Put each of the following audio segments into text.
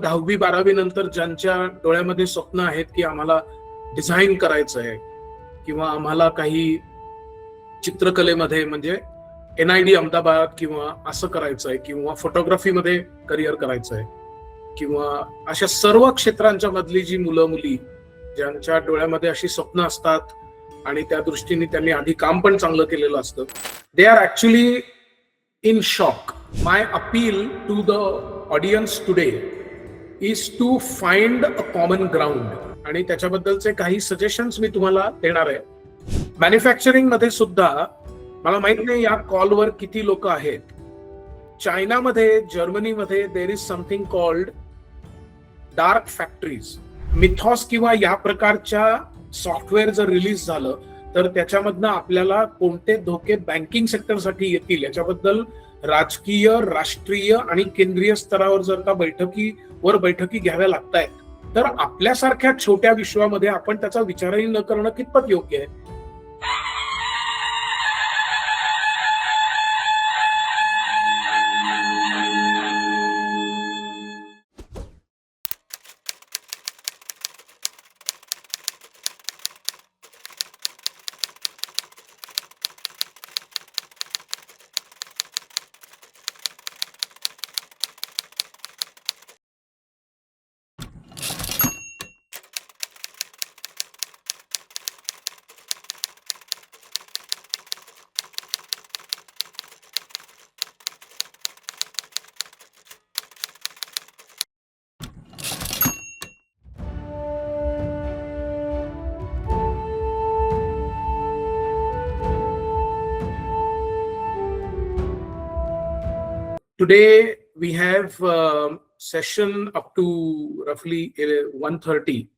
10वी-12वी नंतर ज्यांच्या डोळ्यामध्ये स्वप्न आहेत की आम्हाला डिझाईन करायचं आहे किंवा आम्हाला काही चित्रकलेमध्ये म्हणजे NID अहमदाबाद किंवा असं करायचं आहे किंवा फोटोग्राफीमध्ये करिअर करायचं आहे किंवा अशा सर्व क्षेत्रांच्या मधली जी मुलं मुली ज्यांच्या डोळ्यामध्ये अशी स्वप्न असतात आणि त्या दृष्टीने त्यांनी आधी काम पण चांगलं केलेलं असतं, they are actually in shock. My appeal to the audience today is to find a common ground आणि त्याच्याबद्दलचे काही सजेशन्स मी तुम्हाला देणार आहे. मॅन्युफॅक्चरिंग मध्ये सुद्धा मला माहित नाही या कॉलवर किती लोक आहेत. चायनामध्ये, जर्मनीमध्ये there is something called dark factories. मिथॉस किंवा या प्रकारच्या सॉफ्टवेअर जर रिलीज झालं तर त्याच्यामधनं आपल्याला कोणते धोके बँकिंग सेक्टरसाठी येतील याच्याबद्दल राजकीय, राष्ट्रीय आणि केंद्रीय स्तरावर जर का बैठकी घ्याव्या लागतायत तर आपल्यासारख्या छोट्या विश्वामध्ये आपण त्याचा विचारही न करणं कितपत योग्य आहे. Today we have a session up to roughly 1:30,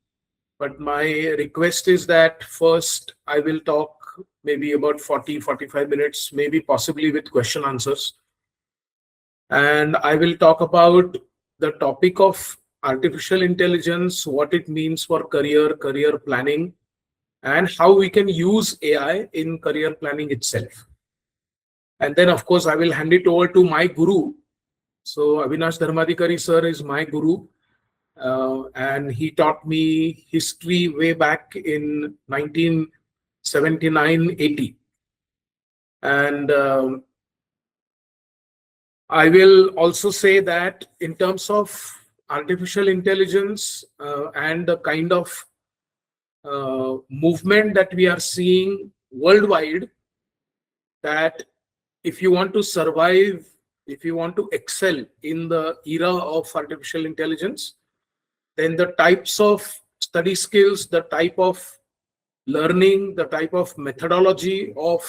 but my request is that first I will talk maybe about 40-45 minutes, maybe possibly with question answers. And I will talk about the topic of artificial intelligence, what it means for career planning, and how we can use AI in career planning itself. And then, of course, I will hand it over to my guru. So Avinash Dharmadhikari sir is my guru, and he taught me history way back in 1979-80. And I will also say that in terms of artificial intelligence and the kind of movement that we are seeing worldwide, that if you want to survive, if you want to excel in the era of artificial intelligence, then the types of study skills, the type of learning, the type of methodology of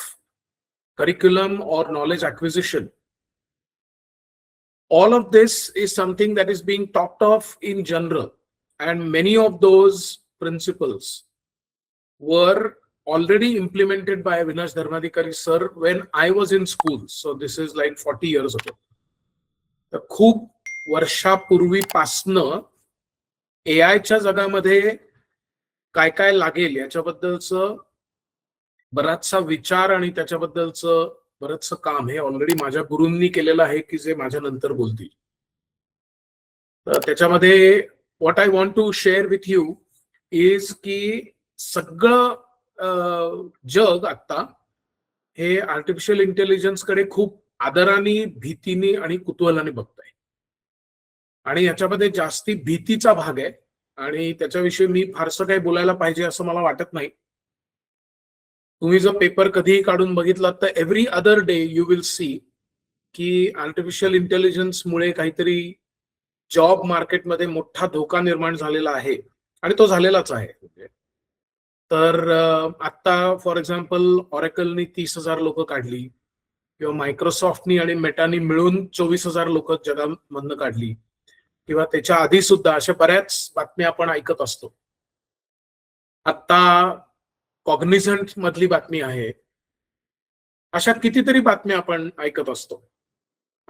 curriculum or knowledge acquisition, all of this is something that is being talked of in general. And many of those principles were already implemented by Avinash Dharmadhikari sir when I was in school. So this is like 40 years ago. तर खूप वर्षापूर्वीपासनं AIच्या जगामध्ये काय काय लागेल याच्याबद्दलचं बराचसा विचार आणि त्याच्याबद्दलचं बरंचसं काम हे ऑलरेडी माझ्या गुरूंनी केलेलं आहे की जे माझ्या नंतर बोलतील. तर त्याच्यामध्ये what I want to share with you is की सगळं जग आता हे आर्टिफिशियल इंटेलिजन्स कडे खूप आदराने, भीतीने आणि कुतूहलाने बघताय. आणि याच्यामध्ये जास्ती भीतीचा भाग आहे आणि त्याच्याविषयी मी फारसं काही बोलायला पाहिजे असं मला वाटत नाही. तुम्ही जर पेपर कधीही काढून बघितलात तर every other day you will see की आर्टिफिशियल इंटेलिजन्स मुळे काहीतरी जॉब मार्केटमध्ये मोठा धोका निर्माण झालेला आहे आणि तो झालेलाच आहे. तर आता फॉर एक्झाम्पल ऑरेकलनी 30,000 लोक काढली किंवा मायक्रोसॉफ्टनी आणि मेटानी मिळून 24,000 लोक जगामधनं काढली किंवा त्याच्या आधी सुद्धा अशा बऱ्याच बातम्या आपण ऐकत असतो. आता कॉग्निझंट मधली बातमी आहे, अशा कितीतरी बातम्या आपण ऐकत असतो.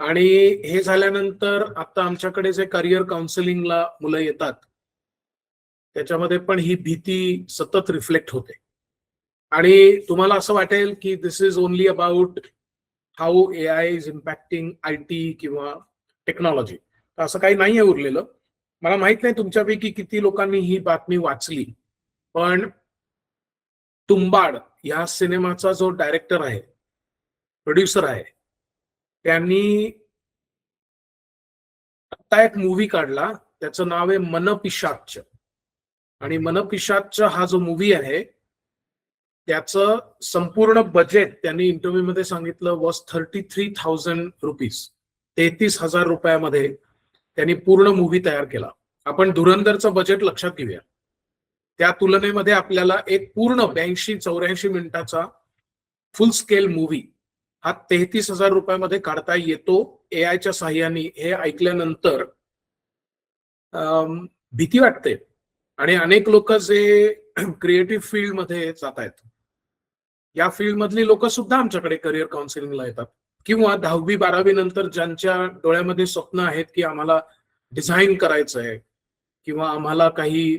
आणि हे झाल्यानंतर आता आमच्याकडे जे करिअर काउन्सिलिंगला मुलं येतात त्याच्यामध्ये पण ही भीती सतत रिफ्लेक्ट होते. आणि तुम्हाला असं वाटेल की this is only about how AI is impacting IT किंवा टेक्नॉलॉजी. असं काही नाहीये उरलेलं. मला माहित नाही तुमच्यापैकी किती लोकांनी ही बातमी वाचली, पण तुंबाड या सिनेमाचा जो डायरेक्टर आहे, प्रोड्युसर आहे, त्यांनी आता एक मूवी काढला. त्याचं नाव आहे मनपिशाच. आणि मनपिशाच हा जो मूवी आहे त्याचं संपूर्ण बजेट त्यांनी इंटरव्ह्यू मध्ये सांगितलं वॉज ₹33,000. 33,000 रुपयामध्ये त्यांनी पूर्ण मूवी तयार केला. आपण धुरंधरचं बजेट लक्षात घेऊया. त्या तुलनेमध्ये आपल्याला एक पूर्ण 82-84 मिनिटाचा फुल स्केल मूवी हा 33,000 रुपयामध्ये काढता येतो एआयच्या साह्याने. हे ऐकल्यानंतर भीती वाटते. आणि अनेक लोक जे क्रिएटिव्ह फील्ड मध्ये जात आहेत, या फील्ड मधली लोक सुद्धा आमच्याकडे करिअर काउन्सिलिंगला येतात. किंवा 10वी-12वी नंतर ज्यांच्या डोळ्यामध्ये स्वप्न आहेत की आम्हाला डिझाईन करायचं आहे, किंवा आम्हाला काही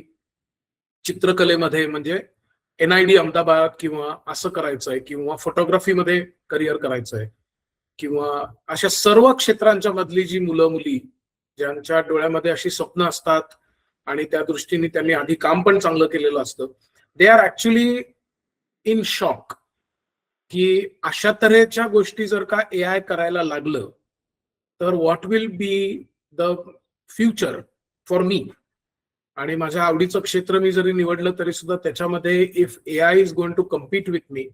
चित्रकलेमध्ये म्हणजे NID अहमदाबाद किंवा असं करायचं आहे, किंवा फोटोग्राफीमध्ये करिअर करायचं आहे, किंवा अशा सर्व क्षेत्रांच्या मधली जी मुलं मुली ज्यांच्या डोळ्यामध्ये अशी स्वप्न असतात आणि त्या दृष्टीने त्यांनी आधी काम पण चांगलं केलेलं असतं, they are actually in shock की अशा तऱ्हेच्या गोष्टी जर का AI करायला लागलं तर what will be the future for me. आणि माझ्या आवडीचं क्षेत्र मी जरी निवडलं तरी सुद्धा त्याच्यामध्ये if AI is going to compete with me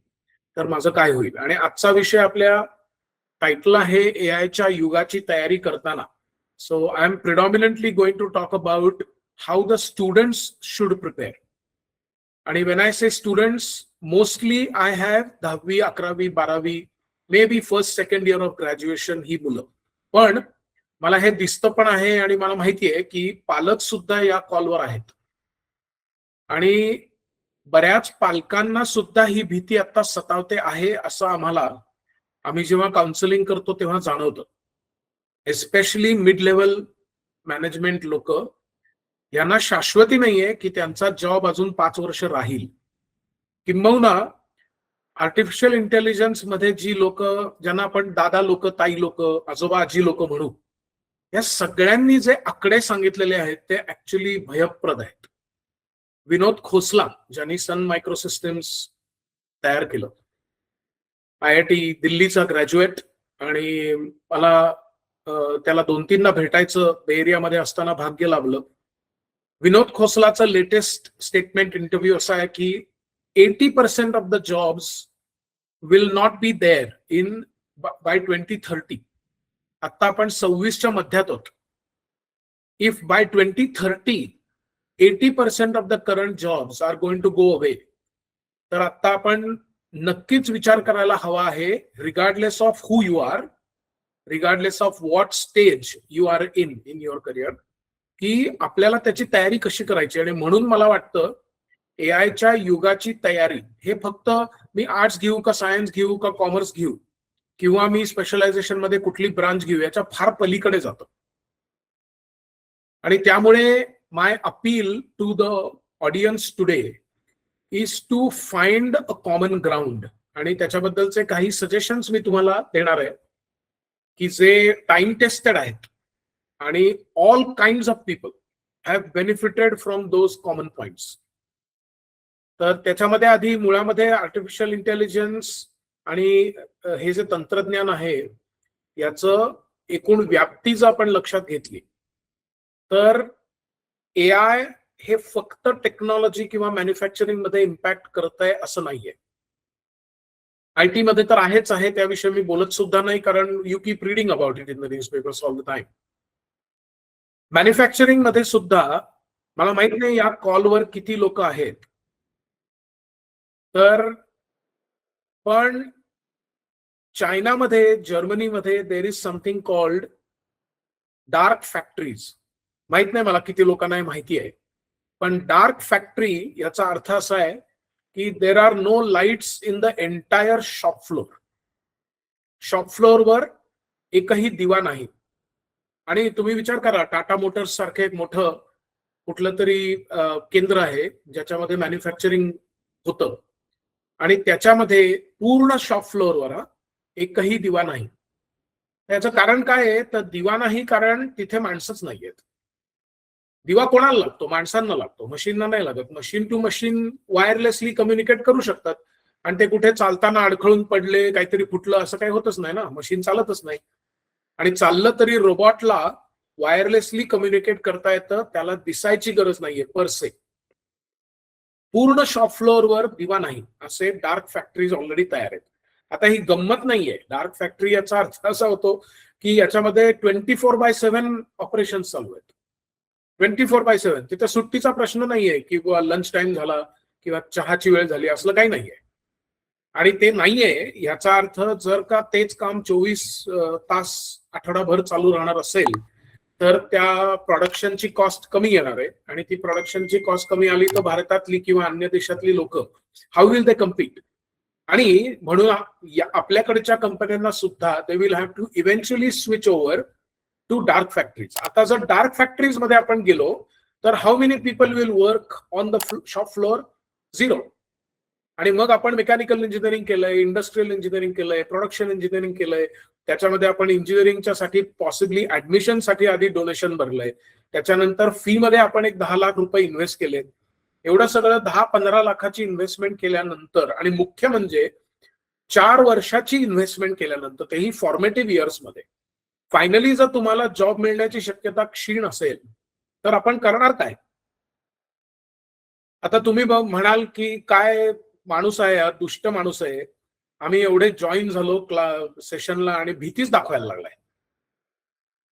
तर माझं काय होईल. आणि आजचा विषय आपल्या टायटल आहे AIच्या युगाची तयारी करताना. So I am predominantly going to talk about how the students should prepare. आणि when I say students, mostly I have 10वी, 11वी, 12वी, may be first second year of graduation ही मुलं. पण मला हे दिसतं पण आहे आणि मला माहिती आहे की पालक सुद्धा या कॉलवर आहेत. आणि बऱ्याच पालकांना सुद्धा ही भीती आता सतावते आहे असं आम्ही जेव्हा काउन्सिलिंग करतो तेव्हा जाणवतं. एस्पेशली मिड लेवल मॅनेजमेंट लोक, यांना शाश्वती नाहीये की त्यांचा जॉब अजून 5 वर्ष राहील. किंबहुना आर्टिफिशियल इंटेलिजन्स मध्ये जी लोक, ज्यांना आपण दादा लोक, ताई लोक, आजोबा आजी लोक म्हणू, या सगळ्यांनी जे आकडे सांगितलेले आहेत ते ऍक्च्युली भयप्रद आहेत. विनोद खोसला ज्यांनी सन मायक्रोसिस्टम्स तयार केलं, IIT दिल्लीचा ग्रॅज्युएट, आणि मला त्याला 2-3दा भेटायचं बे एरियामध्ये असताना भाग्य लाभलं. विनोद खोसलाचं लेटेस्ट स्टेटमेंट इंटरव्ह्यू असा आहे की 80% of the jobs will not be there in by 2030. आता आपण 26च्या मध्यात आहोत. इफ बाय 2030 80% of the current jobs are going to go away, तर आता आपण नक्कीच विचार करायला हवा आहे, regardless of who you are, regardless of what stage you are in your career, की आपल्याला त्याची तयारी कशी करायची. आणि म्हणून मला वाटतं AIच्या युगाची तयारी हे फक्त मी आर्ट्स घेऊ का, सायन्स घेऊ का, कॉमर्स घेऊ, किंवा मी स्पेशलायझेशन मध्ये कुठली ब्रांच घेऊ, याच्या फार पलीकडे जातं. आणि त्यामुळे my appeal to the audience today is to find a common ground. आणि त्याच्याबद्दलचे काही सजेशन्स मी तुम्हाला देणार आहे की जे टाइम टेस्टेड आहेत, आणि all kind of people have benefited from those common points. तर त्याच्यामध्ये आधी मुळामध्ये आर्टिफिशियल इंटेलिजन्स आणि हे जे तंत्रज्ञान आहे याचं एकूण व्याप्ती जर आपण लक्षात घेतली तर AI हे फक्त टेक्नॉलॉजी किंवा मॅन्युफॅक्चरिंग मध्ये इम्पॅक्ट करत आहे असं नाहीये. IT मध्ये तर आहेच आहे, त्याविषयी मी बोलत सुद्धा नाही, कारण you keep reading about it in the newspapers all the time. Manufacturing मध्ये सुद्धा मला माहित नाही या कॉलवर किती लोक आहेत, तर पण चायनामध्ये, जर्मनीमध्ये there is something called dark factories. माहित नाही मला किती लोकांना हे माहिती आहे, पण डार्क फॅक्टरी याचा अर्थ असा आहे की there are no lights in the entire shop floor. Shop फ्लोअरवर एकही दिवा नाही. आणि तुम्ही विचार करा, टाटा मोटर्स सारखे एक मोठं कुठलं तरी केंद्र आहे ज्याच्यामध्ये मॅन्युफॅक्चरिंग होतं, आणि त्याच्यामध्ये पूर्ण शॉप फ्लोअरवर एकही दिवा नाही. त्याचं कारण काय आहे, तर दिवा नाही कारण तिथे माणसंच नाहीयेत. दिवा कोणाला लागतो? माणसांना लागतो, मशीनना नाही लागत. Machine to machine wirelessly communicate करू शकतात आणि ते कुठे चालताना अडखळून पडले, काहीतरी फुटलं, असं काही होतच नाही ना. मशीन चालतच नाही. आणि चाललं तरी रोबोटला वायरलेसली कम्युनिकेट करता येतं, त्याला दिसायची गरज नाहीये पर से. पूर्ण शॉप फ्लोअरवर दिवा नाही, असे डार्क फॅक्टरीज ऑलरेडी तयार आहेत. आता ही गंमत नाहीये. डार्क फॅक्टरी याचा अर्थ असा होतो की याच्यामध्ये 24/7 ऑपरेशन चालू आहेत. 24/7. तिथे सुट्टीचा प्रश्न नाहीये किंवा लंच टाइम झाला किंवा चहाची वेळ झाली, असलं काही नाहीये. आणि ते नाहीये याचा अर्थ जर का तेच काम 24 तास आठवडाभर चालू राहणार असेल तर त्या प्रोडक्शनची कॉस्ट कमी येणार आहे. आणि ती प्रोडक्शनची कॉस्ट कमी आली तर भारतातली किंवा अन्य देशातली लोक हाऊ विल दे कम्पीट? आणि म्हणून आपल्याकडच्या कंपन्यांना सुद्धा they will have to eventually switch over to dark factories. आता जर डार्क फॅक्टरीज मध्ये आपण गेलो तर how many people will work on the shop floor? 0. आणि मग आपण मेकॅनिकल इंजिनिअरिंग केलंय, इंडस्ट्रियल इंजिनिअरिंग केलंय, प्रोडक्शन इंजिनिअरिंग केलंय. त्याच्यामध्ये आपण इंजिनिअरिंगच्या साठी पॉसिबली ऍडमिशनसाठी आधी डोनेशन भरलंय. त्याच्यानंतर फी मध्ये आपण एक 10 लाख रुपये इन्व्हेस्ट केले. एवढं सगळं 10-15 लाखाची इन्व्हेस्टमेंट केल्यानंतर आणि मुख्य म्हणजे 4 वर्षाची इन्व्हेस्टमेंट केल्यानंतर, तेही फॉर्मेटिव्ह इयर्स मध्ये, फायनली जर तुम्हाला जॉब मिळण्याची शक्यता क्षीण असेल तर आपण करणार काय? आता तुम्ही म्हणाल की काय माणूस आहे, दुष्ट माणूस आहे, आम्ही एवढे जॉईन झालो सेशनला आणि भीतीच दाखवायला लागलाय.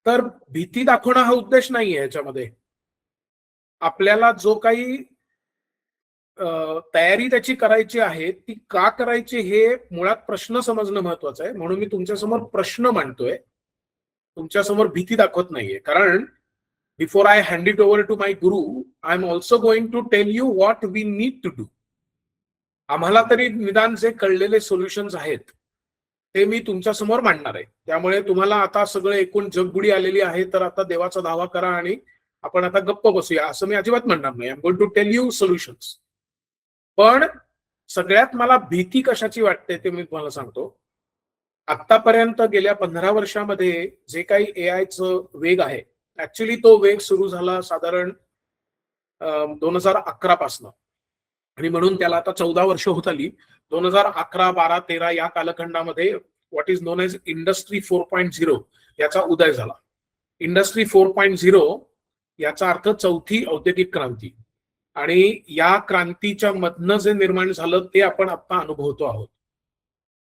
तर भीती दाखवणं हा उद्देश नाहीये याच्यामध्ये. आपल्याला जो काही तयारी त्याची करायची आहे ती का करायची हे मुळात प्रश्न समजणं महत्वाचं आहे. म्हणून मी तुमच्यासमोर प्रश्न मांडतोय, तुमच्यासमोर भीती दाखवत नाहीये. कारण before I hand it over to my guru, I am also going to tell you what we need to do. आम्हाला तरी निदान जे कळलेले सोल्युशन्स आहेत ते मी तुमच्यासमोर मांडणार आहे. त्यामुळे तुम्हाला आता सगळं एकूण जगबुडी आलेली आहे तर आता देवाचा दावा करा आणि आपण आता गप्प बसूया असं मी अजिबात म्हणणार नाही. I am going to tell you solutions. पण सगळ्यात मला भीती कशाची वाटते ते मी तुम्हाला सांगतो. आतापर्यंत गेल्या 15 वर्षामध्ये जे काही एआयचं वेग आहे, ऍक्च्युली तो वेग सुरू झाला साधारण 2011 पासून आणि म्हणून त्याला आता 14 वर्ष होत आली. 2011, 12, 13 या कालखंडामध्ये what is known as industry 4.0 याचा उदय झाला. इंडस्ट्री 4.0 याचा अर्थ चौथी औद्योगिक क्रांती. आणि या क्रांतीच्या मधनं जे निर्माण झालं ते आपण आता अनुभवतो आहोत.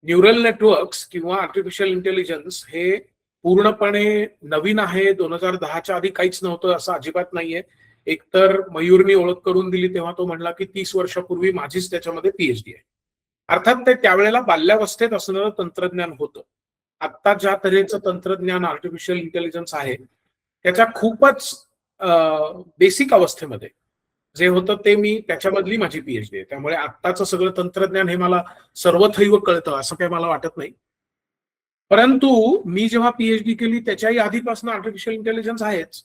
न्यूरल नेटवर्क्स किंवा आर्टिफिशियल इंटेलिजन्स हे पूर्णपणे नवीन आहे. 2010च्या आधी काहीच नव्हतं असं अजिबात नाहीये. एकतर मयूरनी ओळख करून दिली तेव्हा तो म्हणला की 30 वर्षापूर्वी माझीच त्याच्यामध्ये पीएचडी आहे. अर्थात ते त्यावेळेला बाल्यावस्थेत असणारं तंत्रज्ञान होतं. आता ज्या तऱ्हेचं तंत्रज्ञान आर्टिफिशियल इंटेलिजन्स आहे त्याच्या खूपच बेसिक अवस्थेमध्ये जे होतं ते मी त्याच्यामधली माझी पीएचडी आहे. त्यामुळे आत्ताचं सगळं तंत्रज्ञान हे मला सर्वथैव कळतं असं काही मला वाटत नाही. परंतु मी जेव्हा पीएचडी केली त्याच्याही आधीपासून आर्टिफिशियल इंटेलिजन्स आहेच.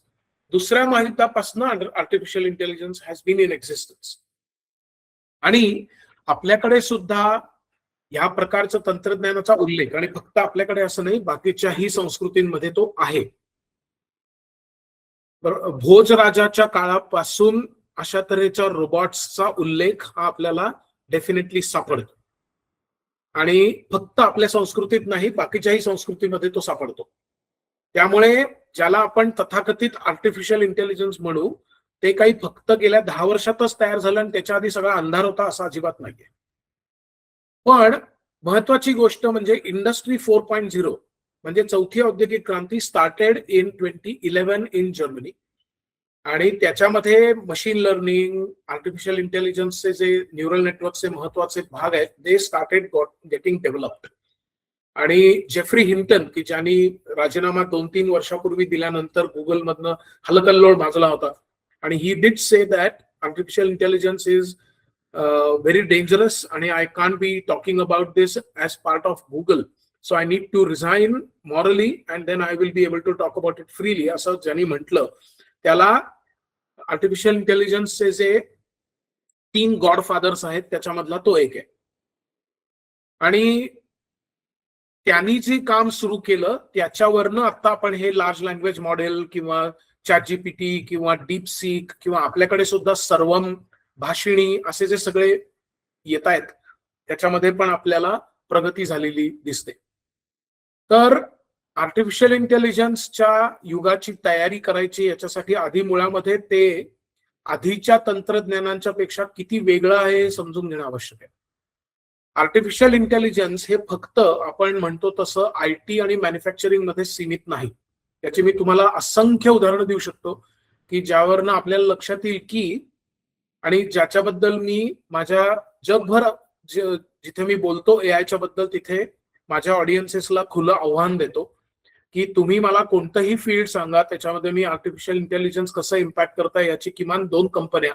दुसऱ्या महायुद्धापासून artificial intelligence has been in existence. आणि आपल्याकडे सुद्धा या प्रकारचं तंत्रज्ञानाचा उल्लेख, आणि फक्त आपल्याकडे असं नाही बाकीच्याही संस्कृतींमध्ये तो आहे. भोजराजाच्या काळापासून अशा तऱ्हेच्या रोबॉट्सचा उल्लेख हा आपल्याला डेफिनेटली सापडतो. आणि फक्त आपल्या संस्कृतीत नाही बाकीच्याही संस्कृतीमध्ये तो सापडतो. त्यामुळे ज्याला आपण तथाकथित आर्टिफिशियल इंटेलिजन्स म्हणू ते काही फक्त गेल्या 10 वर्षातच तयार झालं आणि त्याच्या आधी सगळा अंधार होता असं अजिबात नाहीये. पण महत्वाची गोष्ट म्हणजे इंडस्ट्री 4.0 म्हणजे चौथी औद्योगिक क्रांती स्टार्टेड इन 2011 इन जर्मनी. आणि त्याच्यामध्ये मशीन लर्निंग, आर्टिफिशियल इंटेलिजन्सचे जे न्यूरल नेटवर्कचे महत्वाचे भाग आहेत दे स्टार्टेड गेटिंग डेव्हलप्ड. आणि जेफ्री हिंटन की ज्यांनी राजीनामा 2-3 वर्षापूर्वी दिल्यानंतर गुगलमधनं हलकल्लोळ माजला होता आणि he did say that artificial intelligence is very dangerous आणि I can't be talking about this as part of Google, so I need to resign morally and then I will be able to talk about it freely असं ज्यांनी म्हटलं. त्याला artificial इंटेलिजन्सचे जे 3 गॉडफादर्स आहेत त्याच्यामधला तो एक आहे. आणि त्यांनी जे काम सुरू केलं त्याच्यावरनं आता आपण हे लार्ज लँग्वेज मॉडेल किंवा ChatGPT किंवा DeepSeek किंवा आपल्याकडे सुद्धा सर्वम, भाषिणी असे जे सगळे येत आहेत त्याच्यामध्ये पण आपल्याला प्रगती झालेली दिसते. तर आर्टिफिशियल इंटेलिजन्सच्या युगाची तयारी करायची याच्यासाठी आधी मुळामध्ये ते आधीच्या तंत्रज्ञानांच्या पेक्षा किती वेगळं आहे हे समजून घेणं आवश्यक आहे. आर्टिफिशियल इंटेलिजन्स हे फक्त आपण म्हणतो तसं IT आणि मॅन्युफॅक्चरिंग मध्ये सीमित नाही. त्याची मी तुम्हाला असंख्य उदाहरणं देऊ शकतो की ज्यावरनं आपल्याला लक्षात येईल की, आणि ज्याच्याबद्दल मी माझ्या जगभर जिथे मी बोलतो एआयच्या बद्दल तिथे माझ्या ऑडियन्सेसला खुलं आव्हान देतो की तुम्ही मला कोणतंही फील्ड सांगा, त्याच्यामध्ये मी आर्टिफिशियल इंटेलिजन्स कसं इम्पॅक्ट करता याची किमान 2 कंपन्या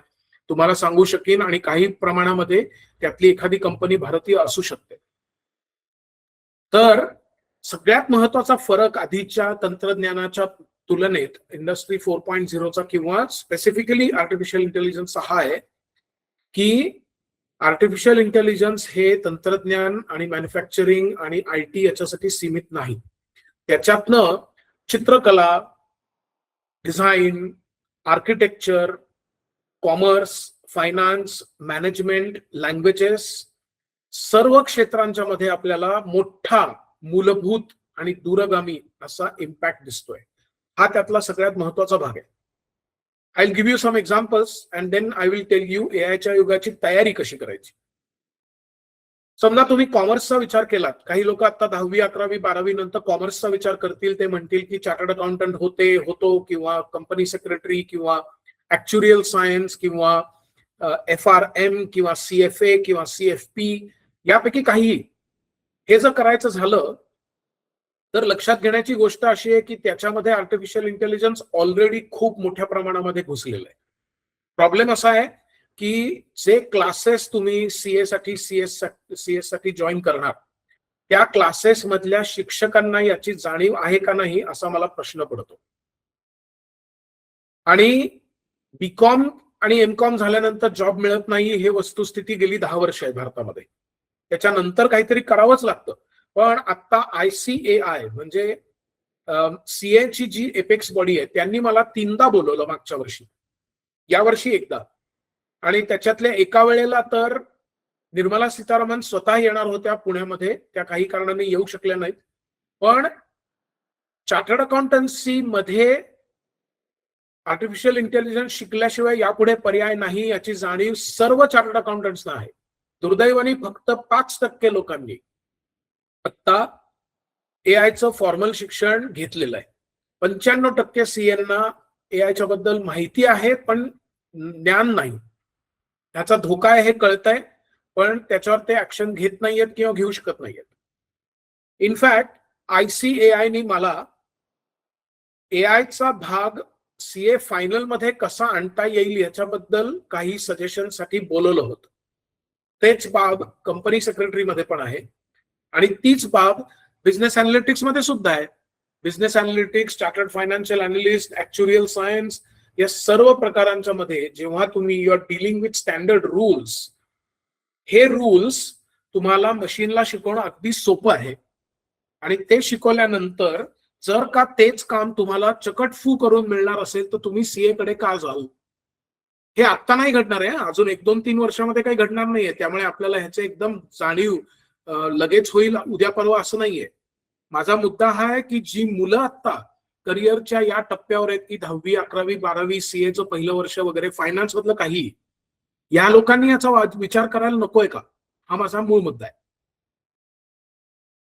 तुम्हाला सांगू शकेन, आणि काही प्रमाणामध्ये त्यातली एखादी कंपनी भारतीय असू शकते. तर सगळ्यात महत्वाचा फरक आधीच्या तंत्रज्ञानाच्या तुलनेत इंडस्ट्री 4.0चा किंवा स्पेसिफिकली आर्टिफिशियल इंटेलिजन्सचा हा आहे की आर्टिफिशियल इंटेलिजन्स हे तंत्रज्ञान आणि मॅन्युफॅक्चरिंग आणि IT याच्यासाठी सीमित नाही. त्याच्यातनं चित्रकला, design, architecture, commerce, finance, management, languages, सर्व क्षेत्रांच्या मध्ये आपल्याला मोठा, मूलभूत आणि दूरगामी असा इम्पॅक्ट दिसतोय. हा त्यातला सगळ्यात महत्वाचा भाग आहे. I will give you some examples and then I will tell you एआयच्या युगाची तयारी कशी करायची. समजा तुम्ही कॉमर्सचा विचार केलात, काही लोक आता 10वी 11वी 12वी नंतर कॉमर्सचा विचार करतील, ते म्हणतील की चार्टर्ड अकाउंटंट होतो किंवा कंपनी सेक्रेटरी किंवा ऍक्च्युरियल सायन्स किंवा FRM किंवा CFA किंवा CFP यापैकी काही. हे जर करायचं झालं तर लक्षात घेण्याची गोष्ट अशी आहे की त्याच्यामध्ये आर्टिफिशियल इंटेलिजन्स ऑलरेडी खूप मोठ्या प्रमाणामध्ये घुसलेलं आहे. प्रॉब्लेम असा आहे की जे क्लासेस तुम्ही CS साठी जॉईन करणार त्या क्लासेस मधल्या शिक्षकांना याची जाणीव आहे का नाही असा मला प्रश्न पडतो. आणि BCom आणि MCom झाल्यानंतर जॉब मिळत नाही हे वस्तुस्थिती गेली 10 वर्ष आहे भारतामध्ये. त्याच्यानंतर काहीतरी करावंच लागतं. पण आता ICAI म्हणजे CA ची जी एपेक्स बॉडी आहे त्यांनी मला 3दा बोलवलं मागच्या वर्षी, यावर्षी एकदा, आणि त्याच्यातल्या एका वेळेला तर निर्मला सीतारामन स्वतः येणार होत्या पुण्यामध्ये, त्या काही कारणाने येऊ शकल्या नाहीत. पण चार्टर्ड अकाउंटन्सी मध्ये आर्टिफिशियल इंटेलिजन्स शिकल्याशिवाय यापुढे पर्याय नाही याची जाणीव सर्व चार्टर्ड अकाउंटंट्सना आहे. दुर्दैवाने फक्त 5% लोकांनी आता एआयचं फॉर्मल शिक्षण घेतलेलं आहे. 95% CAंना एआयच्या बद्दल माहिती आहे पण ज्ञान नाही. त्याचा धोका आहे हे कळतंय, पण त्याच्यावर ते ऍक्शन घेत नाहीयेत किंवा घेऊ शकत नाहीयेत. इनफॅक्ट ICAI मला एआयचा भाग CA फायनल मध्ये कसा आणता येईल याच्याबद्दल काही सजेशन साठी बोलवलं होतं. तेच बाब कंपनी सेक्रेटरी मध्ये पण आहे आणि तीच बाब बिझनेस अॅनालिटिक्स मध्ये सुद्धा आहे. Business analytics, chartered financial analyst, actuarial science या सर्व प्रकारांच्या मध्ये जेव्हा तुम्ही you are dealing with standard rules, हे रूल्स तुम्हाला मशीनला शिकवणं अगदी सोपं आहे. आणि ते शिकवल्यानंतर जर का तेच काम तुम्हाला चकटफू करून मिळणार असेल तर तुम्ही CA कडे का जाऊ? हे आता नाही घडणार आहे, अजून 1, 2, 3 वर्षामध्ये काही घडणार नाहीये. त्यामुळे आपल्याला ह्याचे एकदम जाणीव लगेच होईल उद्या परवा असं नाहीये. माझा मुद्दा हा आहे की जी मुलं आता करिअरच्या या टप्प्यावर आहेत की 10वी 11वी 12वी CAचं पहिलं वर्ष वगैरे फायनान्स मधलं काही, या लोकांनी याचा विचार करायला नकोय का? हा माझा मूळ मुद्दा आहे.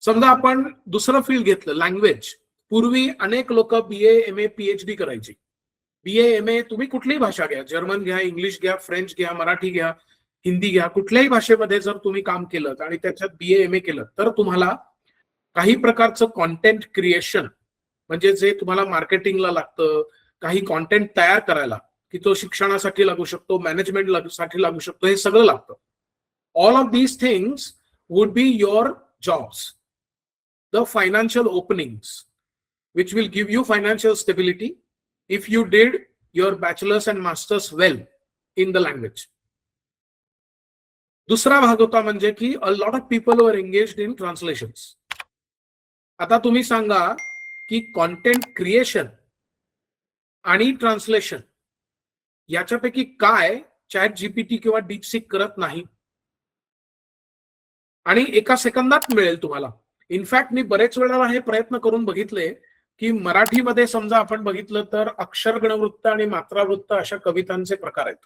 समजा आपण दुसरं फील्ड घेतलं, लँग्वेज. पूर्वी अनेक लोक BA MA PhD करायची. BA MA तुम्ही कुठलीही भाषा घ्या, जर्मन घ्या, इंग्लिश घ्या, फ्रेंच घ्या, मराठी घ्या, हिंदी घ्या, कुठल्याही भाषेमध्ये जर तुम्ही काम केलं आणि त्याच्यात BA MA केलं तर तुम्हाला काही प्रकारचं कॉन्टेंट क्रिएशन, म्हणजे जे तुम्हाला मार्केटिंगला लागतं, काही कॉन्टेंट तयार करायला की तो शिक्षणासाठी लागू शकतो, मॅनेजमेंट साठी लागू शकतो, हे सगळं लागतं. All of these things would be your jobs, the financial openings which will give you financial stability if you did your bachelor's and master's well in the language. दुसरा भाग होता म्हणजे की a lot of people were engaged in translations. आता तुम्ही सांगा की content creation आणि ट्रान्सलेशन याच्यापैकी काय चॅट जीपीटी किंवा डीपसीक करत नाही आणि एका सेकंदात मिळेल तुम्हाला. इनफॅक्ट मी बरेच वेळा हे प्रयत्न करून बघितले की मराठीमध्ये समजा आपण बघितलं तर अक्षर गणवृत्त आणि मात्रावृत्त अशा कवितांचे प्रकार आहेत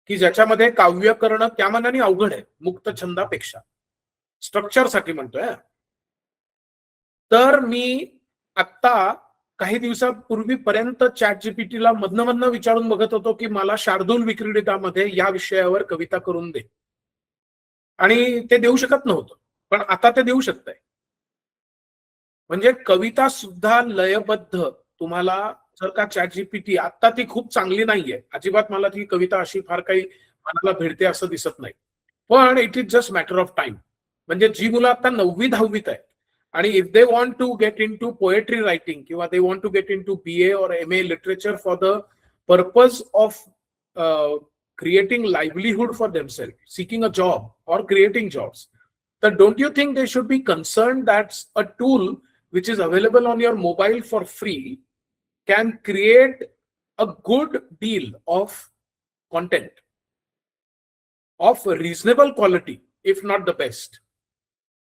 की ज्याच्यामध्ये काव्य करणं त्या मानाने अवघड आहे मुक्त छंदापेक्षा, स्ट्रक्चरसाठी म्हणतोय. तर मी आत्ता काही दिवसापूर्वीपर्यंत चॅट जीपीटीला मधनं विचारून बघत होतो की मला शार्दूल विक्रीडितामध्ये या विषयावर कविता करून दे, आणि ते देऊ शकत नव्हतं, पण आता ते देऊ शकतंय. म्हणजे कविता सुद्धा लयबद्ध तुम्हाला जर का चॅट जीपीटी, आता ती खूप चांगली नाहीये अजिबात, मला ती कविता अशी फार काही मनाला भिडते असं दिसत नाही, पण it is just matter of time. म्हणजे जी मुलं आता 9वी 10वीत आहेत आणि if they want to get into poetry writing किंवा they want to get into BA और MA literature for the purpose of creating livelihood for themselves, seeking a job or creating jobs, then don't you think they should be concerned that a tool which is available on your mobile for free can create a good deal of content of reasonable quality, if not the best,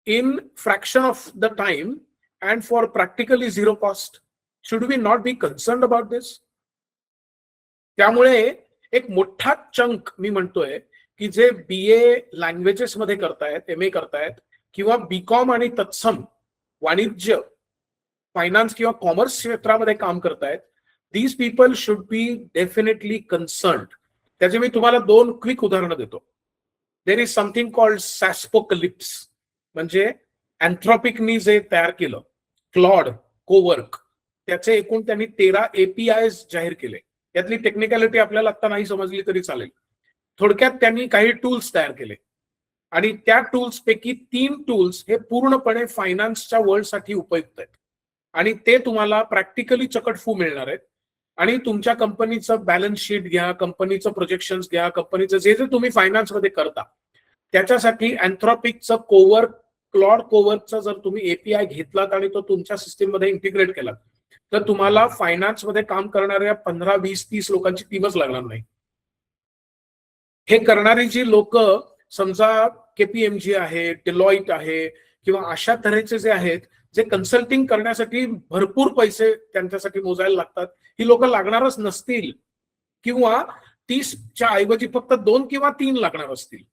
in fraction of the time and for practically zero cost? Should we not be concerned about this? त्यामुळे एक मोठा chunk मी म्हणतोय की जे BA languages मध्ये करतायत, MA करतायत किंवा BCom आणि तत्सम वाणिज्य, फायनान्स किंवा कॉमर्स क्षेत्रामध्ये काम करतायत, these people should be definitely concerned. त्याचे मी तुम्हाला 2 क्विक उदाहरणं देतो. देर इज समथिंग कॉल्ड सॅस्पोकलिप्स, म्हणजे अँथ्रॉपिकनी जे तयार केलं क्लॉड कोवर्क, त्याचे एकूण त्यांनी 13 APIs जाहीर केले. यातली टेक्निकॅलिटी आपल्याला आता नाही समजली तरी चालेल. थोडक्यात त्यांनी काही टूल्स तयार केले आणि त्या टूल्स पैकी 3 टूल्स हे पूर्णपणे फायनान्सच्या वर्ल्डसाठी उपयुक्त आहेत आणि ते तुम्हाला प्रॅक्टिकली चकटफू मिळणार आहेत. आणि तुमच्या कंपनीचं बॅलन्स शीट घ्या, कंपनीचं प्रोजेक्शन्स घ्या, कंपनीचं जे जे तुम्ही फायनान्समध्ये करता त्याच्यासाठी अँथ्रॉपिकचं कोवर्क, क्लॉड कोवर्कचा जर तुम्ही API घेतलात आणि तो तुमच्या सिस्टीममध्ये इंटिग्रेट केलात तर तुम्हाला फायनान्समध्ये काम करणाऱ्या 15, 20, 30 लोकांची टीमच लागणार नाही. हे करणारी जी लोक समजा KPMG आहे, डिलॉइट आहे किंवा अशा तऱ्हेचे जे आहेत जे कन्सल्टिंग करण्यासाठी भरपूर पैसे त्यांच्यासाठी मोजायला लागतात, ही लोक लागणारच नसतील किंवा 30च्या ऐवजी फक्त 2 किंवा 3 लागणार असतील.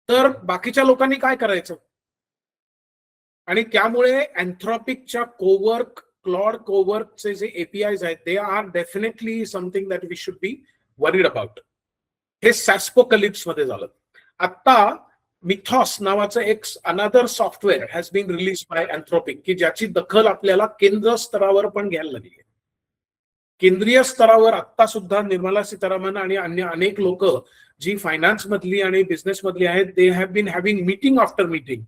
तर बाकीच्या लोकांनी काय करायचं? आणि त्यामुळे अँथ्रॉपिकच्या कोवर्क, क्लॉड कोवर्कचे जे APIs आहेत they are definitely something that we should be worried about. हे सॅस्पोकलिप्स मध्ये झालं. आता मिथॉस नावाचं एक another software has been release by Anthropic की ज्याची दखल आपल्याला केंद्र स्तरावर पण घ्यायला लागली आहे. केंद्रीय स्तरावर आता सुद्धा निर्मला सीतारामन आणि अन्य अनेक लोक जी फायनान्स मधली आणि बिझनेस मधली आहेत they have been having meeting after meeting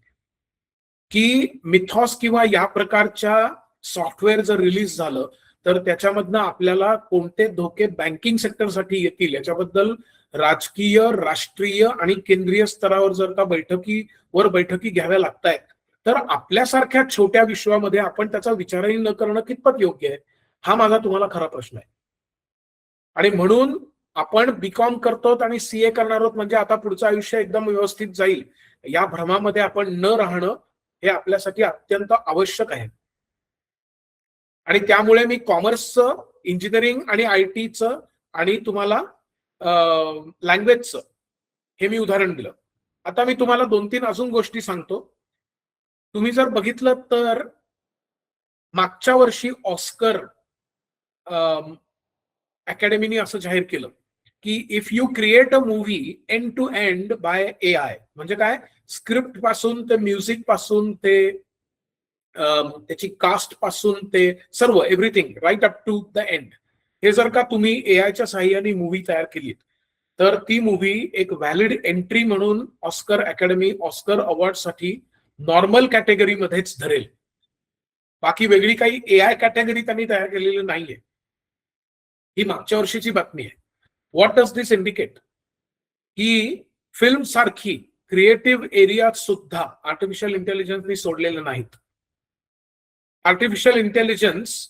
की मिथॉस किंवा या प्रकारच्या सॉफ्टवेअर जर रिलीज झालं तर त्याच्यामधनं आपल्याला कोणते धोके बँकिंग सेक्टरसाठी येतील याच्याबद्दल राजकीय, राष्ट्रीय आणि केंद्रीय स्तरावर जर का बैठकी घ्याव्या लागतायत तर आपल्यासारख्या छोट्या विश्वामध्ये आपण त्याचा विचारही न करणं कितपत योग्य आहे, हा माझा तुम्हाला खरा प्रश्न आहे. आणि म्हणून आपण BCom करतो आणि CA करणार आहोत म्हणजे आता पुढचं आयुष्य एकदम व्यवस्थित जाईल या भ्रमामध्ये आपण न राहणं हे आपल्यासाठी अत्यंत आवश्यक आहे. आणि त्यामुळे मी कॉमर्सचं, इंजिनिअरिंग आणि ITचं आणि तुम्हाला लँग्वेजचं हे मी उदाहरण दिलं. आता मी तुम्हाला 2-3 अजून गोष्टी सांगतो. तुम्ही जर बघितलं तर मागच्या वर्षी ऑस्कर अकॅडमीने असं जाहीर केलं की if you create a movie end to end by AI, म्हणजे काय, स्क्रिप्ट पासून ते म्युझिक पासून ते त्याची कास्ट पासून ते सर्व everything right up to the end, हे जर का तुम्ही AIच्या साहाय्याने मूवी तयार केली तर ती मूवी एक व्हॅलिड एंट्री म्हणून ऑस्कर अकॅडमी ऑस्कर अवॉर्ड साठी नॉर्मल कॅटेगरीमध्येच धरेल. बाकी वेगळी काही AI कॅटेगरी त्यांनी तयार केलेली नाहीये. ही मागच्या वर्षीची बातमी आहे. What does this indicate? की फिल्म सारखी क्रिएटिव्ह एरियात सुद्धा आर्टिफिशियल इंटेलिजन्सनी सोडलेले नाहीत. Artificial intelligence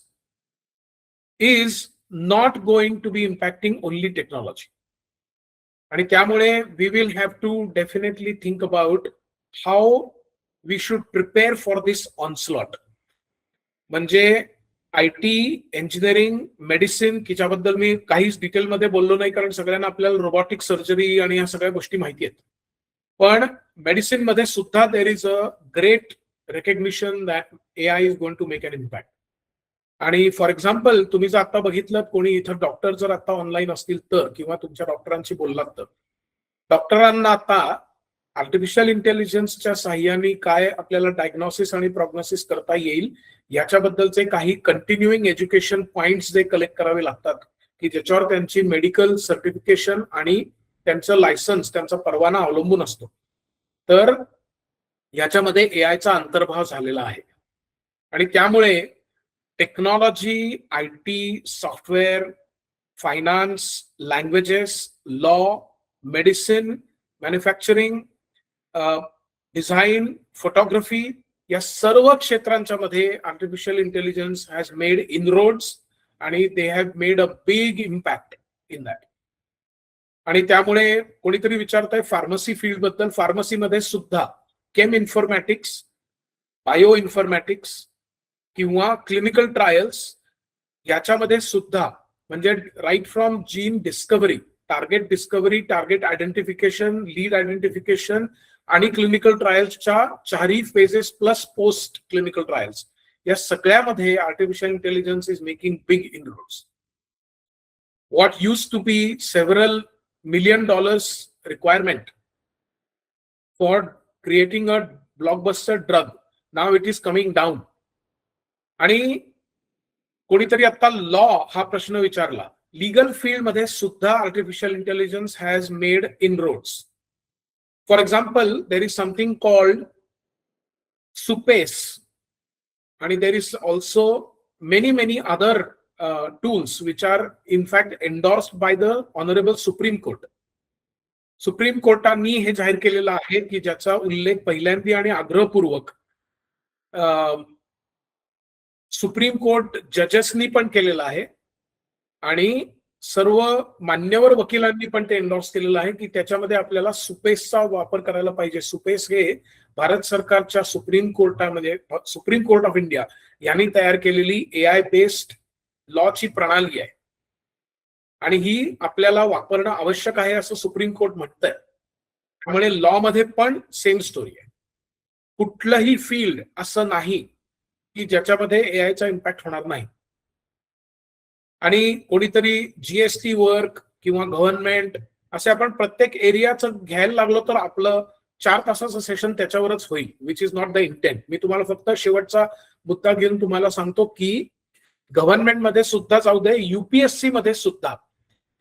is not going to be impacting only technology. आणि त्यामुळे we will have to definitely think about how we should prepare for this onslaught. म्हणजे IT, engineering, medicine, ज्याबद्दल मी काहीच डिटेलमध्ये बोललो नाही कारण सगळ्यांना आपल्याला रोबोटिक सर्जरी आणि या सगळ्या गोष्टी माहिती आहेत. पण मेडिसिन मध्ये सुद्धा there is a great recognition that AI is going to make an impact. आणि फॉर एक्झाम्पल तुम्ही जर आता बघितलं कोणी इथं डॉक्टर जर आता ऑनलाईन असतील तर किंवा तुमच्या डॉक्टरांशी बोललात तर डॉक्टरांना आता आर्टिफिशियल इंटेलिजन्सच्या साह्याने काय आपल्याला डायग्नोसिस आणि प्रॉग्नोसिस करता येईल याच्याबद्दलचे काही कंटिन्युइंग एज्युकेशन पॉइंट्स जे कलेक्ट करावे लागतात की ज्याच्यावर त्यांची मेडिकल सर्टिफिकेशन आणि त्यांचं लायसन्स, त्यांचा परवाना अवलंबून असतो. तर याच्यामध्ये एआयचा अंतर्भाव झालेला आहे. आणि त्यामुळे technology, IT, software, finance, languages, law, medicine, manufacturing, design, photography या सर्व क्षेत्रांच्या मध्ये artificial intelligence has made inroads आणि they have made a big impact in that. आणि त्यामुळे कोणीतरी विचारतंय फार्मसी फील्ड बद्दल. फार्मसीमध्ये सुद्धा केम इन्फॉर्मॅटिक्स, बायो इन्फॉर्मॅटिक्स किंवा क्लिनिकल ट्रायल्स याच्यामध्ये सुद्धा म्हणजे right from gene discovery, target discovery, target identification, lead identification आणि क्लिनिकल ट्रायल्सच्या चारही phases plus post clinical trials या सगळ्यामध्ये artificial intelligence is making big inroads. What used to be several $1 million requirement for creating a blockbuster drug, now it is coming down. आणि कोणीतरी आता law हा प्रश्न विचारला. लीगल फील्ड मध्ये सुद्धा artificial intelligence has made inroads. For example there is something called SUPACE आणि there is also many other tools which are in fact endorsed by the Honorable Supreme Court. Supreme कोर्टाने हे जाहीर केलेलं आहे की ज्याचा उल्लेख पहिल्यांदा आणि आग्रहपूर्वक सुप्रीम कोर्ट जजेसनी पण केलेला आहे आणि सर्व मान्यवर वकिलांनी पण ते एन्डॉर्स केलेलं आहे की त्याच्यामध्ये आपल्याला सुपेसचा वापर करायला पाहिजे. सुपेस हे भारत सरकारच्या सुप्रीम कोर्टामध्ये सुप्रीम कोर्ट ऑफ इंडिया यांनी तयार केलेली AI बेस्ड लॉची प्रणाली आहे आणि ही आपल्याला वापरणं आवश्यक आहे असं सुप्रीम कोर्ट म्हणतंय. त्यामुळे लॉ मध्ये पण सेम स्टोरी आहे. कुठलंही फील्ड असं नाही की ज्याच्यामध्ये एआयचा इम्पॅक्ट होणार नाही. आणि कोणीतरी GST वर्क किंवा गव्हर्नमेंट असे आपण प्रत्येक एरियाचं घ्यायला लागलो तर आपलं 4 तासाचं सेशन त्याच्यावरच होईल, which is not the intent. मी तुम्हाला फक्त शेवटचा मुद्दा घेऊन तुम्हाला सांगतो की गव्हर्नमेंट मध्ये सुद्धा जाऊ दे, UPSC मध्ये सुद्धा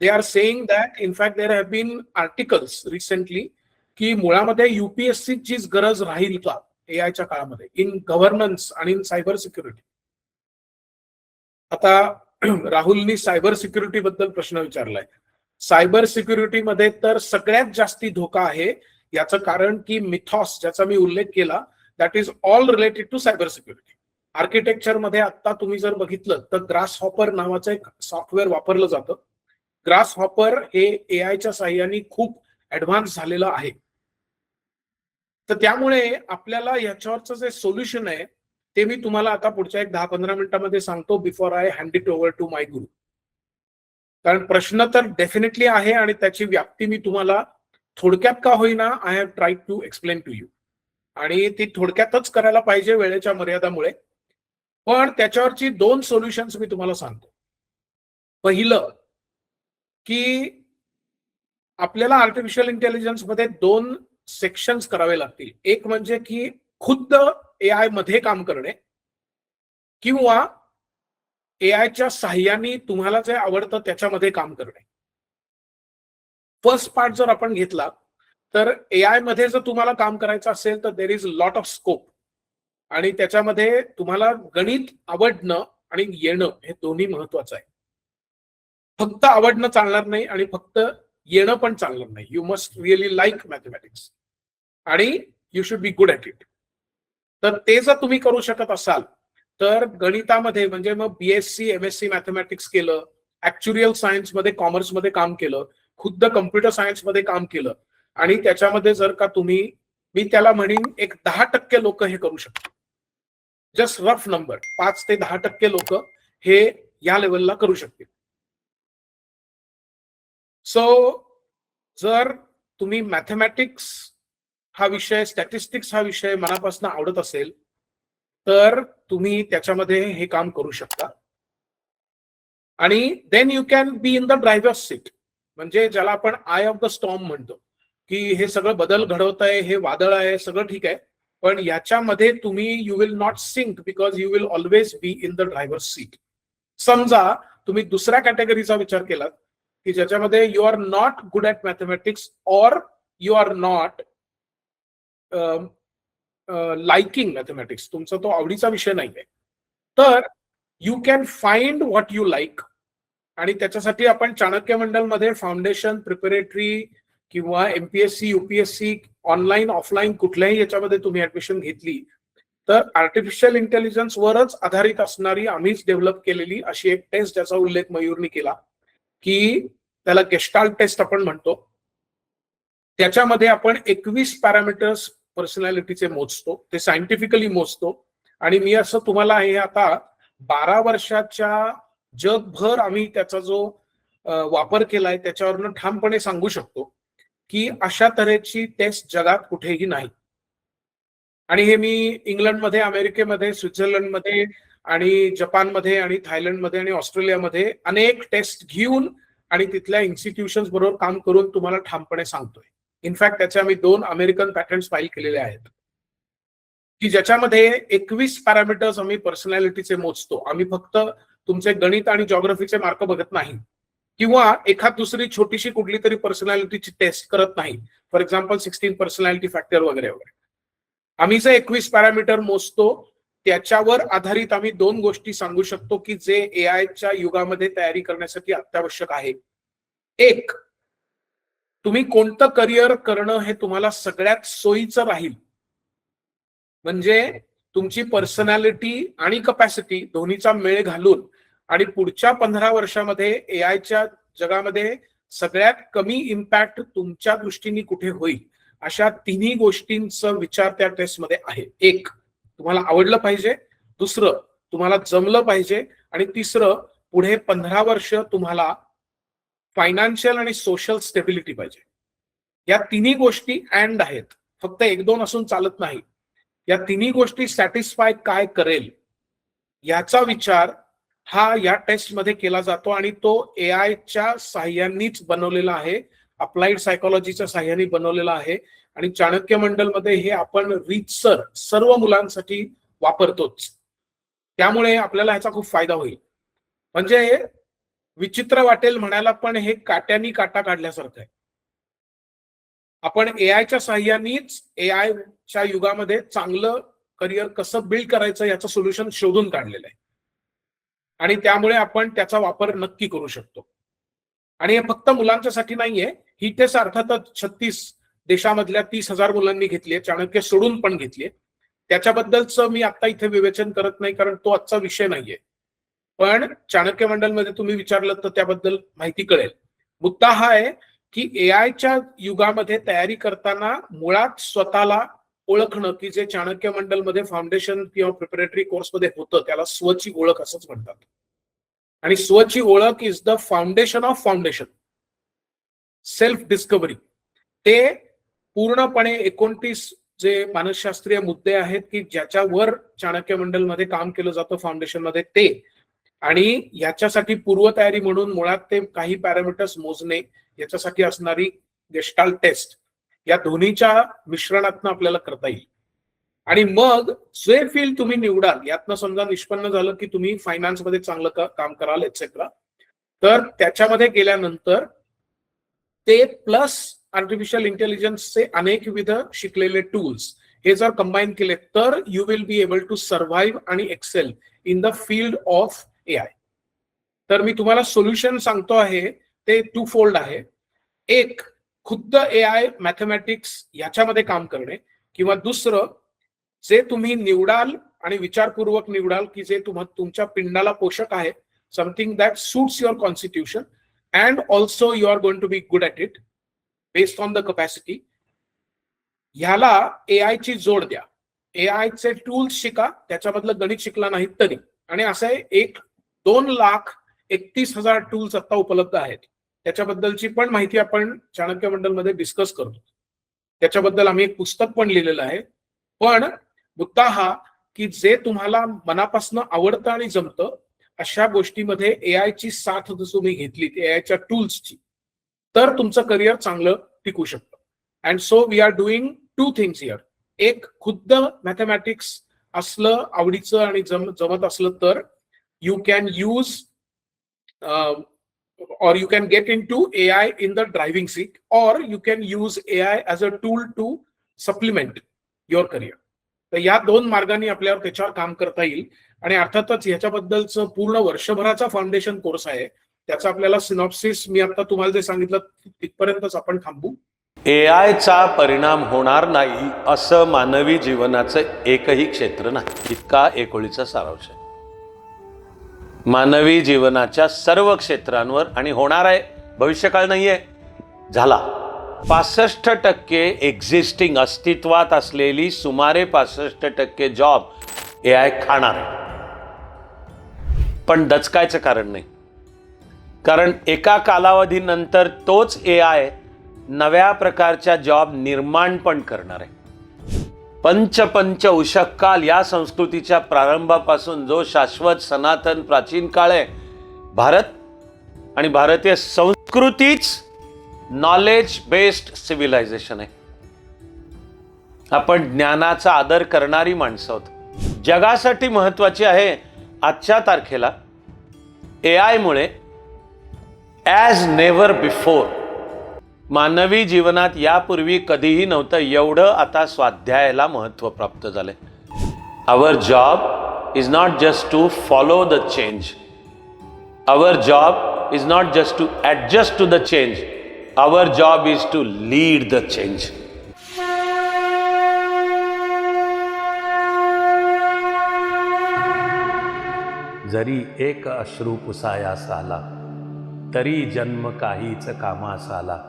they are saying that in fact there have been articles recently की मुळामध्ये UPSC चीच गरज राहील का एआयच्या काळामध्ये इन गव्हर्नन्स आणि इन सायबर सिक्युरिटी. आता राहुलनी सायबर सिक्युरिटी बद्दल प्रश्न विचारलाय. सायबर सिक्युरिटी मध्ये तर सगळ्यात जास्ती धोका आहे. याचं कारण की मिथॉस ज्याचा मी उल्लेख केला that is all related to cyber security. Architecture मध्ये आता तुम्ही जर बघितलं तर ग्रास हॉपर नावाचं एक सॉफ्टवेअर वापरलं जातं. ग्रास हॉपर हे एआयच्या साह्याने खूप ऍडव्हान्स झालेलं आहे. तर त्यामुळे आपल्याला याच्यावरचं जे सोल्युशन आहे ते मी तुम्हाला आता पुढच्या एक 10-15 मिनिटांमध्ये सांगतो before I hand it over to my guru. कारण प्रश्न तर डेफिनेटली आहे आणि त्याची व्याप्ती मी तुम्हाला थोडक्यात का होईना I have tried to explain to you आणि ती थोडक्यातच करायला पाहिजे वेळेच्या मर्यादामुळे. पण त्याच्यावरची 2 सोल्युशन्स मी तुम्हाला सांगतो. पहिलं की आपल्याला आर्टिफिशियल इंटेलिजन्स मध्ये 2 सेक्शन्स करावे लागतील. एक म्हणजे की खुद्द एआय मध्ये काम करणे किंवा एआयच्या साह्याने तुम्हाला जे आवडतं त्याच्यामध्ये काम करणे. फर्स्ट पार्ट जर आपण घेतला तर एआय मध्ये जर तुम्हाला काम करायचं असेल तर there is lot of scope आणि त्याच्यामध्ये तुम्हाला गणित आवडणं आणि येणं हे दोन्ही महत्वाचं आहे. फक्त आवडणं चालणार नाही आणि फक्त येणं पण चालणार नाही. You must really like mathematics आणि you should be good at it. तर ते जर तुम्ही करू शकत असाल तर गणितामध्ये म्हणजे मग बीएससी एमएससी मॅथमॅटिक्स केलं, ऍक्च्युरियल सायन्स मध्ये कॉमर्स मध्ये काम केलं, खुद्द कम्प्युटर सायन्स मध्ये काम केलं, आणि त्याच्यामध्ये जर का तुम्ही, मी त्याला म्हणेन एक 10% लोक हे करू शकतात. जस्ट रफ नंबर 5 ते 10% लोक हे या लेवलला करू शकतील. सो जर तुम्ही मॅथमॅटिक्स हा विषय, स्टॅटिस्टिक्स हा विषय मनापासून आवडत असेल तर तुम्ही त्याच्यामध्ये हे काम करू शकता. आणि then you can be in the driver's seat, म्हणजे ज्याला आपण आय ऑफ द स्टॉर्म म्हणतो, की हे सगळं बदल घडवत आहे, हे वादळ आहे, सगळं ठीक आहे, पण याच्यामध्ये तुम्ही you will not sink because you will always be in the driver's seat. समजा तुम्ही दुसऱ्या कॅटेगरीचा विचार केलात की ज्याच्यामध्ये you are not good at mathematics or you are not liking mathematics, तुमचा तो आवडीचा विषय नाहीये, तर you can find what you like. आणि त्याच्यासाठी आपण चाणक्य मंडलमध्ये फाउंडेशन, प्रिपरेटरी किंवा एमपीएससी, युपीएससी, ऑनलाईन ऑफलाईन कुठल्याही याच्यामध्ये तुम्ही ऍडमिशन घेतली तर आर्टिफिशियल इंटेलिजन्स वरच आधारित असणारी आम्हीच डेव्हलप केलेली अशी एक टेस्ट, ज्याचा उल्लेख मयूरनी केला, की त्याला गेस्टाल्ट टेस्ट आपण म्हणतो. त्याच्यामध्ये आपण 21 पॅरामीटर्स पर्सनॅलिटीचे मोजतो, ते सायंटिफिकली मोजतो. आणि मी असं तुम्हाला हे आता 12 वर्षाच्या जगभर आम्ही त्याचा जो वापर केलाय त्याच्यावरनं ठामपणे सांगू शकतो की अशा तऱ्हेची टेस्ट जगात कुठेही नाही. आणि हे मी इंग्लंडमध्ये, अमेरिकेमध्ये, स्वित्झर्लंडमध्ये आणि जपानमध्ये आणि थायलंडमध्ये आणि ऑस्ट्रेलियामध्ये अनेक टेस्ट घेऊन आणि तिथल्या इन्स्टिट्यूशन्स बरोबर काम करून तुम्हाला ठामपणे सांगतोय. इनफॅक्ट त्याचे आम्ही 2 अमेरिकन पॅटर्न्स फाईल केलेले आहेत की ज्याच्यामध्ये 21 पॅरामीटर्स आम्ही पर्सनॅलिटीचे मोजतो. आम्ही फक्त तुमचे गणित आणि जॉग्रफीचे मार्क बघत नाही किंवा एखाद दुसरी छोटीशी कुठली तरी पर्सनॅलिटीची टेस्ट करत नाही, फॉर एक्झाम्पल 16 पर्सनॅलिटी फॅक्टर वगैरे वगैरे. आम्ही जे 21 पॅरामीटर मोजतो त्याच्यावर आधारित आम्ही 2 गोष्टी सांगू शकतो की जे एआयच्या युगामध्ये तयारी करण्यासाठी अत्यावश्यक आहे. एक, तुम्ही कोणतं करिअर करणं हे तुम्हाला सगळ्यात सोयीचं राहील, म्हणजे तुमची पर्सनॅलिटी आणि कपॅसिटी दोन्हीचा मेळ घालून आणि पुढच्या 15 वर्षामध्ये एआयच्या जगामध्ये सगळ्यात कमी इम्पॅक्ट तुमच्या दृष्टीने कुठे होईल, अशा तिन्ही गोष्टींचा विचार त्या टेस्टमध्ये आहे. एक, तुम्हाला आवडलं पाहिजे, दुसरं तुम्हाला जमलं पाहिजे, आणि तिसरं पुढे 15 वर्ष तुम्हाला फायनान्शियल आणि सोशल स्टेबिलिटी पाहिजे. या तिन्ही गोष्टी अँड आहेत, फक्त 1-2 असून चालत नाही. या तिन्ही गोष्टी सॅटिस्फाय काय करेल याचा विचार हा या टेस्टमध्ये केला जातो आणि तो एआयच्या साह्यानेच बनवलेला आहे, अप्लाइड सायकोलॉजीच्या साह्याने बनवलेला आहे. आणि चाणक्य मंडलमध्ये हे आपण रीतसर सर्व मुलांसाठी वापरतोच, त्यामुळे आपल्याला ह्याचा खूप फायदा होईल. म्हणजे विचित्र वाटेल म्हणायला, पण हे काट्यानी काटा काढल्यासारखं आहे. आपण एआयच्या साह्यानेच एआयच्या युगामध्ये चांगलं करिअर कसं बिल्ड करायचं याचं सोल्युशन शोधून काढलेलं आहे आणि त्यामुळे आपण त्याचा वापर नक्की करू शकतो. आणि हे फक्त मुलांच्यासाठी नाहीये, ही टेस्ट अर्थातच 36 देशामधल्या 30,000 मुलांनी घेतली, चाणक्य सोडून पण घेतली. त्याच्याबद्दलचं मी आता इथे विवेचन करत नाही, कारण तो आजचा विषय नाहीये. पण चाणक्य मंडलमध्ये तुम्ही विचारलं तर त्याबद्दल माहिती कळेल. मुद्दा हा आहे की एआयच्या युगामध्ये तयारी करताना मुळात स्वतःला ओळखणं, की जे चाणक्य मंडलमध्ये फाउंडेशन किंवा प्रिपरेटरी कोर्समध्ये होतं त्याला स्वची ओळख असंच म्हणतात. आणि स्वची ओळख is the foundation of foundation, self discovery. ते पूर्णपणे 29 जे मानसशास्त्रीय मुद्दे आहेत की ज्याच्यावर चाणक्य मंडलमध्ये काम केलं जातं फाउंडेशन मध्ये, ते आणि याच्यासाठी पूर्वतयारी म्हणून मुळात ते काही पॅरामीटर्स मोजणे, याच्यासाठी असणारी गेस्टाल्ट टेस्ट, या दोन्हीच्या मिश्रणातनं आपल्याला करता येईल. आणि मग जे फील्ड तुम्ही निवडाल यातनं समजा निष्पन्न झालं की तुम्ही फायनान्स मध्ये चांगलं काम कराल एक्सेट्रा, तर त्याच्यामध्ये गेल्यानंतर ते प्लस आर्टिफिशियल इंटेलिजन्सचे अनेकविध शिकलेले टूल्स हे जर कंबाईन केले तर you will be able to survive आणि excel in the field of AI. तर मी तुम्हाला सोल्युशन सांगतो आहे ते 2 फोल्ड आहे. एक, खुद्द एआय मॅथमॅटिक्स याच्यामध्ये काम करणे, किंवा दुसरं जे तुम्ही निवडाल आणि विचारपूर्वक निवडाल की जे तुमच्या पिंडाला पोषक आहे, something that suits your constitution and also you are going to be good at it based on the capacity. ह्याला एआय ची जोड द्या. एआय चे टूल्स शिका, त्याच्यामधलं गणित शिकला नाही तरी. आणि असं आहे 1,2,31,000 टूल्स आता उपलब्ध आहेत. त्याच्याबद्दलची पण माहिती आपण चाणक्य मंडलमध्ये डिस्कस करतो. त्याच्याबद्दल आम्ही एक पुस्तक पण लिहिलेलं आहे. पण मुद्दा हा की जे तुम्हाला मनापासून आवडतं आणि जमतं अशा गोष्टीमध्ये एआय ची साथ जर तुम्ही घेतली एआयच्या टूल्सची, तर तुमचं करिअर चांगलं टिकू शकतं. And so we are doing 2 things here. एक, खुद्द मॅथमॅटिक्स असलं आवडीचं आणि जमत असलं तर you can use or you can get into AI in the driving seat, or you can use AI as a tool to supplement your career. तर या 2 मार्गांनी आपल्याला त्याच्यावर काम करता येईल. आणि अर्थातच ह्याच्याबद्दलचं पूर्ण वर्षभराचा फाउंडेशन कोर्स आहे. त्याचा आपल्याला सिनॉप्सिस मी आता तुम्हाला जे सांगितलं तिथपर्यंतच आपण थांबू. एआयचा परिणाम होणार नाही असं मानवी जीवनाचं एकही क्षेत्र नाही, इतका एकोळीचा सारांश आहे. मानवी जीवनाच्या सर्व क्षेत्रांवर आणि होणार आहे, भविष्यकाळ नाहीये, झाला. 65% एक्झिस्टिंग अस्तित्वात असलेली सुमारे 65% जॉब एआय खाणार आहे. पण दचकायचं कारण नाही, कारण एका कालावधीनंतर तोच एआय नव्या प्रकारच्या जॉब निर्माण पण करणार आहे. पंच उषःकाल या संस्कृतीच्या प्रारंभापासून जो शाश्वत सनातन प्राचीन काळ आहे, भारत आणि भारतीय संस्कृतीच नॉलेज बेस्ड सिव्हिलायझेशन आहे. आपण ज्ञानाचा आदर करणारी माणसं आहोत. जगासाठी महत्वाची आहे आजच्या तारखेला एआय मुळे ॲज नेव्हर बिफोर. मानवी जीवनात यापूर्वी कधीही नव्हतं एवढं आता स्वाध्यायाला महत्त्व प्राप्त झालंय. Our job is not just to follow the change. Our job is not just to adjust to the change. Our job is to lead the change. जरी एक अश्रू पुसायास आला, तरी जन्म काहीच कामास आला.